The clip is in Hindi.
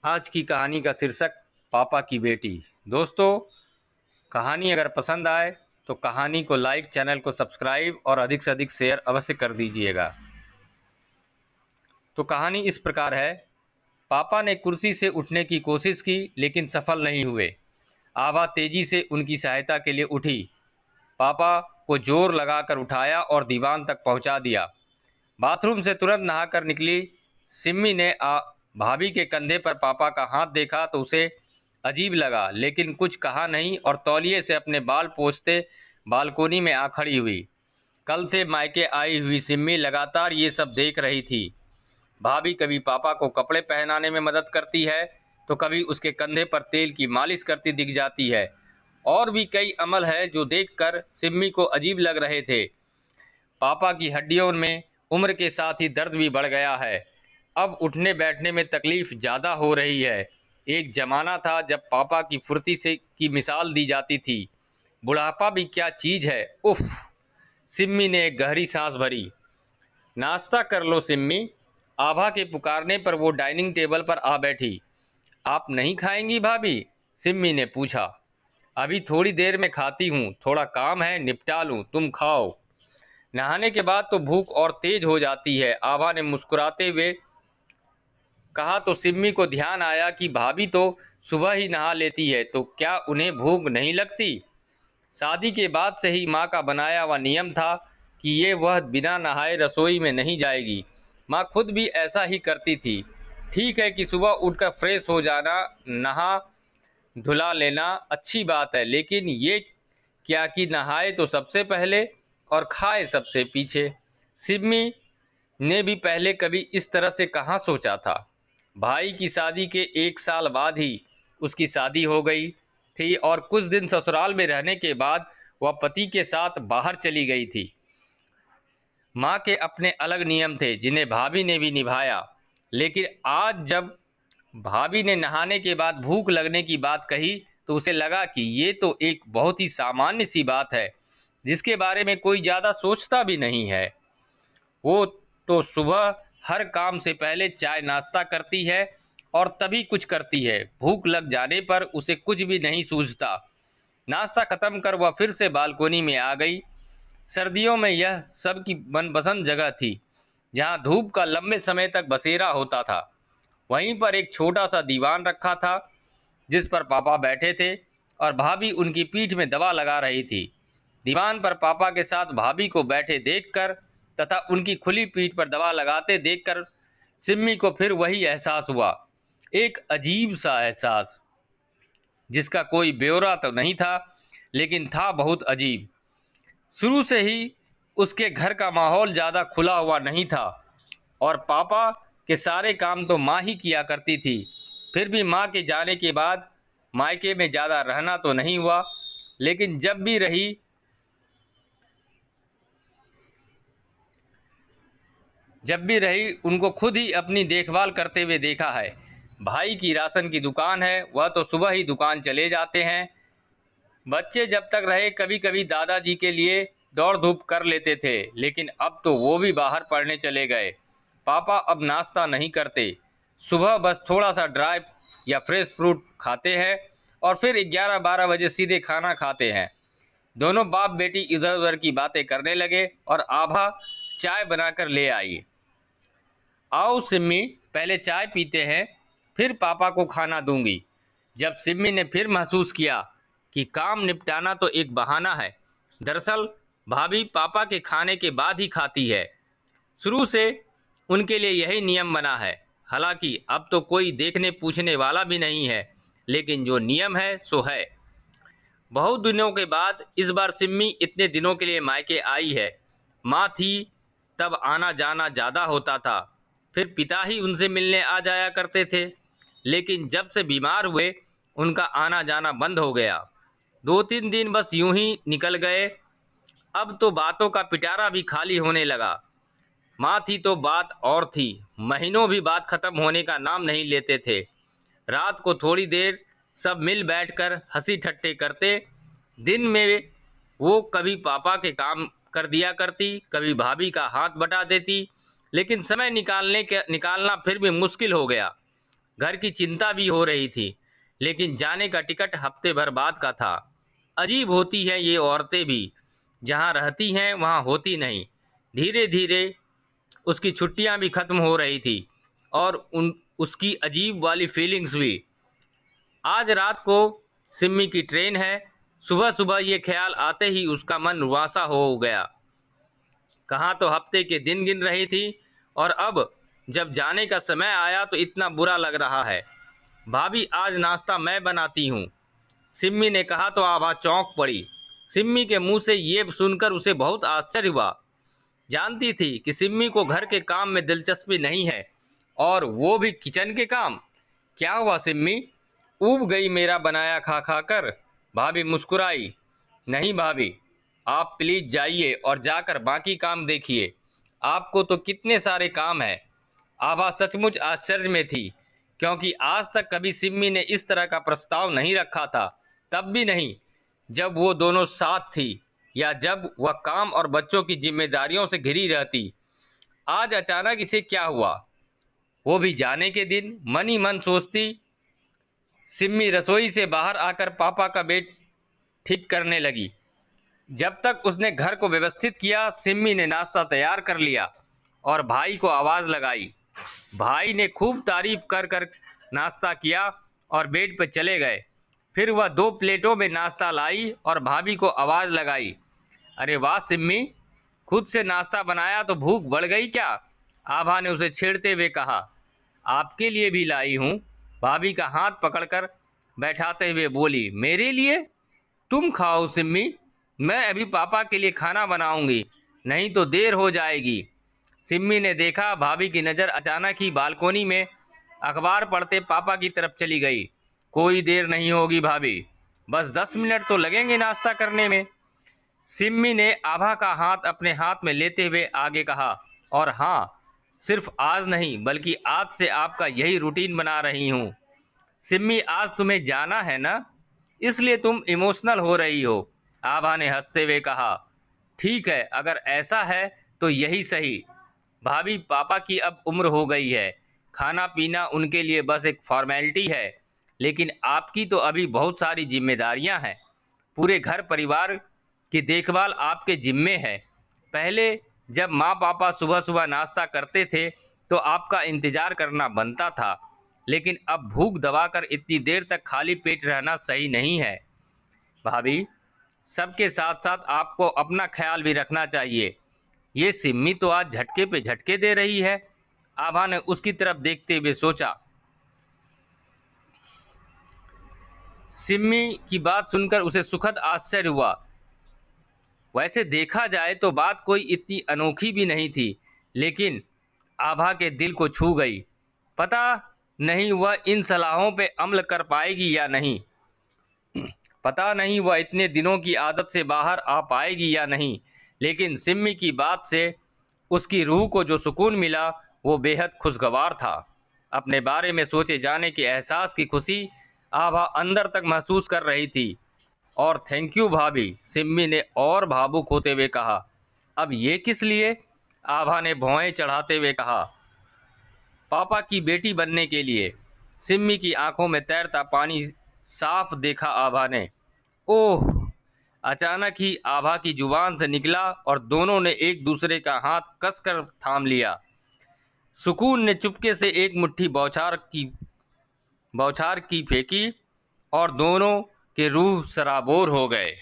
आज की कहानी का शीर्षक पापा की बेटी। दोस्तों, कहानी अगर पसंद आए तो कहानी को लाइक, चैनल को सब्सक्राइब और अधिक से अधिक शेयर अवश्य कर दीजिएगा। तो कहानी इस प्रकार है। पापा ने कुर्सी से उठने की कोशिश की लेकिन सफल नहीं हुए। आभा तेजी से उनकी सहायता के लिए उठी। पापा को जोर लगाकर उठाया और दीवान तक पहुंचा दिया। बाथरूम से तुरंत नहाकर निकली सिम्मी ने भाभी के कंधे पर पापा का हाथ देखा तो उसे अजीब लगा, लेकिन कुछ कहा नहीं और तौलिए से अपने बाल पोंछते बालकोनी में आ खड़ी हुई। कल से मायके आई हुई सिम्मी लगातार ये सब देख रही थी। भाभी कभी पापा को कपड़े पहनाने में मदद करती है तो कभी उसके कंधे पर तेल की मालिश करती दिख जाती है। और भी कई अमल है जो देखकर सिम्मी को अजीब लग रहे थे। पापा की हड्डियों में उम्र के साथ ही दर्द भी बढ़ गया है। अब उठने बैठने में तकलीफ ज़्यादा हो रही है। एक ज़माना था जब पापा की फुर्ती से की मिसाल दी जाती थी। बुढ़ापा भी क्या चीज़ है, उफ। सिम्मी ने एक गहरी सांस भरी। नाश्ता कर लो सिम्मी। आभा के पुकारने पर वो डाइनिंग टेबल पर आ बैठी। आप नहीं खाएंगी भाभी? सिम्मी ने पूछा। अभी थोड़ी देर में खाती हूँ, थोड़ा काम है निपटा लूँ, तुम खाओ। नहाने के बाद तो भूख और तेज हो जाती है, आभा ने मुस्कुराते हुए कहा। तो सिम्मी को ध्यान आया कि भाभी तो सुबह ही नहा लेती है, तो क्या उन्हें भूख नहीं लगती? शादी के बाद से ही माँ का बनाया हुआ नियम था कि ये वह बिना नहाए रसोई में नहीं जाएगी। माँ खुद भी ऐसा ही करती थी। ठीक है कि सुबह उठकर फ्रेश हो जाना, नहा धुला लेना अच्छी बात है, लेकिन ये क्या कि नहाए तो सबसे पहले और खाए सबसे पीछे। सिम्मी ने भी पहले कभी इस तरह से कहाँ सोचा था। भाई की शादी के 1 साल बाद ही उसकी शादी हो गई थी और कुछ दिन ससुराल में रहने के बाद वह पति के साथ बाहर चली गई थी। माँ के अपने अलग नियम थे जिन्हें भाभी ने भी निभाया, लेकिन आज जब भाभी ने नहाने के बाद भूख लगने की बात कही तो उसे लगा कि ये तो एक बहुत ही सामान्य सी बात है जिसके बारे में कोई ज़्यादा सोचता भी नहीं है। वो तो सुबह हर काम से पहले चाय नाश्ता करती है और तभी कुछ करती है। भूख लग जाने पर उसे कुछ भी नहीं सूझता। नाश्ता खत्म कर वह फिर से बालकोनी में आ गई। सर्दियों में यह सबकी मनपसंद जगह थी जहाँ धूप का लंबे समय तक बसेरा होता था। वहीं पर एक छोटा सा दीवान रखा था जिस पर पापा बैठे थे और भाभी उनकी पीठ में दवा लगा रही थी। दीवान पर पापा के साथ भाभी को बैठे देखकर तथा उनकी खुली पीठ पर दवा लगाते देखकर सिम्मी को फिर वही एहसास हुआ। एक अजीब सा एहसास जिसका कोई ब्यौरा तो नहीं था, लेकिन था बहुत अजीब। शुरू से ही उसके घर का माहौल ज़्यादा खुला हुआ नहीं था और पापा के सारे काम तो माँ ही किया करती थी। फिर भी माँ के जाने के बाद मायके में ज़्यादा रहना तो नहीं हुआ, लेकिन जब भी रही उनको खुद ही अपनी देखभाल करते हुए देखा है। भाई की राशन की दुकान है, वह तो सुबह ही दुकान चले जाते हैं। बच्चे जब तक रहे कभी कभी दादाजी के लिए दौड़ धूप कर लेते थे, लेकिन अब तो वो भी बाहर पढ़ने चले गए। पापा अब नाश्ता नहीं करते, सुबह बस थोड़ा सा ड्राई या फ्रेश फ्रूट खाते हैं और फिर 11-12 बजे सीधे खाना खाते हैं। दोनों बाप बेटी इधर उधर की बातें करने लगे और आभा चाय बनाकर ले आई। आओ सिम्मी, पहले चाय पीते हैं, फिर पापा को खाना दूंगी। जब सिम्मी ने फिर महसूस किया कि काम निपटाना तो एक बहाना है, दरअसल भाभी पापा के खाने के बाद ही खाती है। शुरू से उनके लिए यही नियम बना है। हालांकि अब तो कोई देखने पूछने वाला भी नहीं है, लेकिन जो नियम है सो है। बहुत दिनों के बाद इस बार सिम्मी इतने दिनों के लिए मायके आई है। माँ थी तब आना जाना ज़्यादा होता था, फिर पिता ही उनसे मिलने आ जाया करते थे, लेकिन जब से बीमार हुए उनका आना जाना बंद हो गया। 2-3 दिन बस यूं ही निकल गए। अब तो बातों का पिटारा भी खाली होने लगा। माँ थी तो बात और थी, महीनों भी बात खत्म होने का नाम नहीं लेते थे। रात को थोड़ी देर सब मिल बैठकर हंसी ठट्टे करते। दिन में वो कभी पापा के काम कर दिया करती, कभी भाभी का हाथ बटा देती, लेकिन समय निकालना फिर भी मुश्किल हो गया। घर की चिंता भी हो रही थी, लेकिन जाने का टिकट हफ्ते भर बाद का था। अजीब होती हैं ये औरतें भी, जहाँ रहती हैं वहाँ होती नहीं। धीरे धीरे उसकी छुट्टियाँ भी खत्म हो रही थी और उसकी अजीब वाली फीलिंग्स भी। आज रात को सिम्मी की ट्रेन है। सुबह सुबह ये ख्याल आते ही उसका मन रुआसा हो गया। कहाँ तो हफ्ते के दिन गिन रही थी, और अब जब जाने का समय आया तो इतना बुरा लग रहा है। भाभी, आज नाश्ता मैं बनाती हूँ, सिम्मी ने कहा तो आभा चौंक पड़ी। सिम्मी के मुंह से ये सुनकर उसे बहुत आश्चर्य हुआ। जानती थी कि सिम्मी को घर के काम में दिलचस्पी नहीं है, और वो भी किचन के काम। क्या हुआ सिम्मी, ऊब गई मेरा बनाया खा खा कर? भाभी मुस्कुराई। नहीं भाभी, आप प्लीज जाइए और जाकर बाकी काम देखिए, आपको तो कितने सारे काम हैं। आभा सचमुच आश्चर्य में थी, क्योंकि आज तक कभी सिम्मी ने इस तरह का प्रस्ताव नहीं रखा था, तब भी नहीं जब वो दोनों साथ थी या जब वह काम और बच्चों की जिम्मेदारियों से घिरी रहती। आज अचानक इसे क्या हुआ, वो भी जाने के दिन? मन ही मन सोचती सिम्मी रसोई से बाहर आकर पापा का बेड ठीक करने लगी। जब तक उसने घर को व्यवस्थित किया, सिम्मी ने नाश्ता तैयार कर लिया और भाई को आवाज़ लगाई। भाई ने खूब तारीफ कर कर नाश्ता किया और बेड पर चले गए। फिर वह 2 प्लेटों में नाश्ता लाई और भाभी को आवाज़ लगाई। अरे वाह सिम्मी, खुद से नाश्ता बनाया तो भूख बढ़ गई क्या? आभा ने उसे छेड़ते हुए कहा। आपके लिए भी लाई हूँ, भाभी का हाथ पकड़कर बैठाते हुए बोली। मेरे लिए? तुम खाओ सिम्मी, मैं अभी पापा के लिए खाना बनाऊंगी, नहीं तो देर हो जाएगी। सिम्मी ने देखा भाभी की नज़र अचानक ही बालकोनी में अखबार पढ़ते पापा की तरफ चली गई। कोई देर नहीं होगी भाभी, बस 10 मिनट तो लगेंगे नाश्ता करने में। सिम्मी ने आभा का हाथ अपने हाथ में लेते हुए आगे कहा, और हाँ, सिर्फ आज नहीं बल्कि आज से आपका यही रूटीन बना रही हूँ। सिम्मी, आज तुम्हें जाना है ना, इसलिए तुम इमोशनल हो रही हो, आभा ने हंसते हुए कहा। ठीक है, अगर ऐसा है तो यही सही। भाभी, पापा की अब उम्र हो गई है, खाना पीना उनके लिए बस एक फॉर्मेलिटी है, लेकिन आपकी तो अभी बहुत सारी जिम्मेदारियां हैं। पूरे घर परिवार की देखभाल आपके जिम्मे है। पहले जब माँ पापा सुबह सुबह नाश्ता करते थे तो आपका इंतजार करना बनता था, लेकिन अब भूख दबाकर इतनी देर तक खाली पेट रहना सही नहीं है। भाभी, सबके साथ साथ आपको अपना ख्याल भी रखना चाहिए। ये सिम्मी तो आज झटके पे झटके दे रही है। आभा ने उसकी तरफ देखते हुए सोचा। सिम्मी की बात सुनकर उसे सुखद आश्चर्य हुआ। वैसे देखा जाए तो बात कोई इतनी अनोखी भी नहीं थी, लेकिन आभा के दिल को छू गई। पता नहीं वह इन सलाहों पे अमल कर पाएगी या नहीं, पता नहीं वह इतने दिनों की आदत से बाहर आ पाएगी या नहीं, लेकिन सिम्मी की बात से उसकी रूह को जो सुकून मिला वो बेहद खुशगवार था। अपने बारे में सोचे जाने के एहसास की खुशी आभा अंदर तक महसूस कर रही थी। और थैंक यू भाभी, सिम्मी ने और भावुक होते हुए कहा। अब ये किस लिए? आभा ने भौएं चढ़ाते हुए कहा। पापा की बेटी बनने के लिए। सिम्मी की आंखों में तैरता पानी साफ देखा आभा ने। ओह! अचानक ही आभा की जुबान से निकला और दोनों ने एक दूसरे का हाथ कसकर थाम लिया। सुकून ने चुपके से एक मुट्ठी बौछार की फेंकी और दोनों के रूह सराबोर हो गए।